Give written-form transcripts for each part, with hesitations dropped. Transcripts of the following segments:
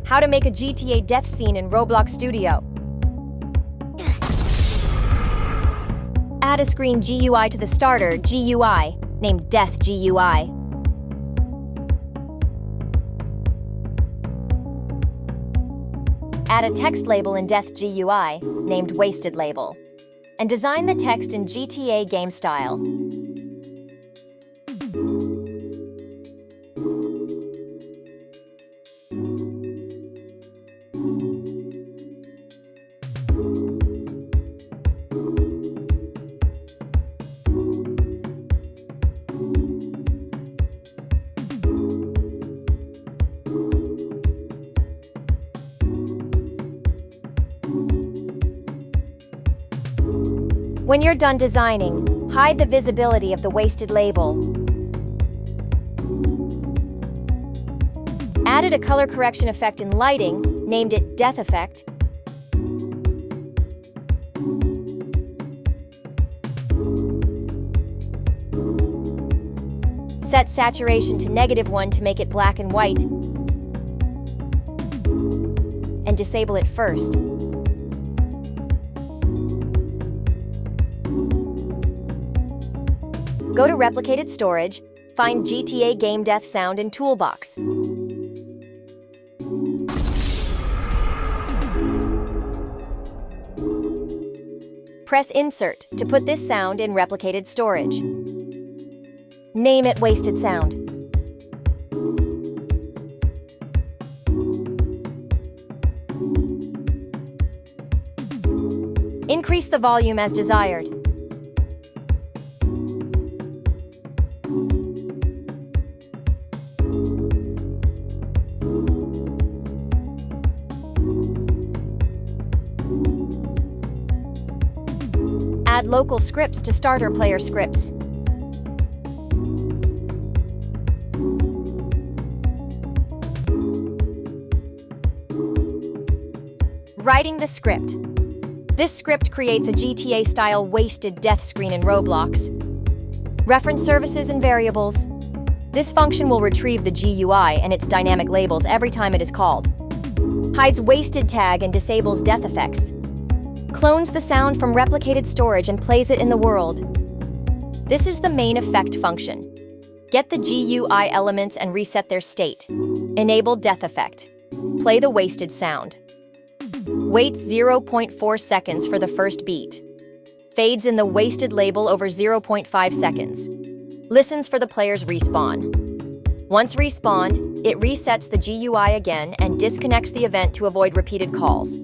How to make a GTA death scene in Roblox Studio. Add a screen GUI to the starter GUI, named Death GUI. Add a text label in Death GUI, named Wasted Label. And design the text in GTA game style. When you're done designing, hide the visibility of the wasted label. Added a color correction effect in lighting, named it Death Effect. Set saturation to -1 to make it black and white. And disable it first. Go to Replicated Storage, find GTA Game Death Sound in Toolbox. Press Insert to put this sound in Replicated Storage. Name it Wasted Sound. Increase the volume as desired. Add local scripts to starter player scripts. Writing the script. This script creates a GTA-style wasted death screen in Roblox. Reference services and variables. This function will retrieve the GUI and its dynamic labels every time it is called. Hides wasted tag and disables death effects. Clones the sound from replicated storage and plays it in the world. This is the main effect function. Get the GUI elements and reset their state. Enable death effect. Play the wasted sound. Waits 0.4 seconds for the first beat. Fades in the wasted label over 0.5 seconds. Listens for the player's respawn. Once respawned, it resets the GUI again and disconnects the event to avoid repeated calls.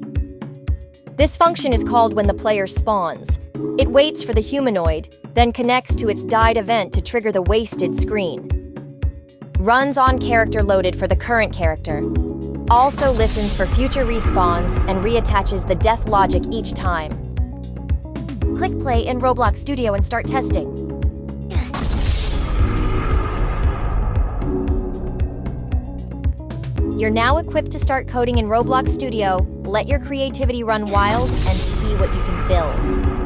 This function is called when the player spawns. It waits for the humanoid, then connects to its died event to trigger the wasted screen. Runs on character loaded for the current character. Also listens for future respawns and reattaches the death logic each time. Click play in Roblox Studio and start testing. You're now equipped to start coding in Roblox Studio. Let your creativity run wild and see what you can build.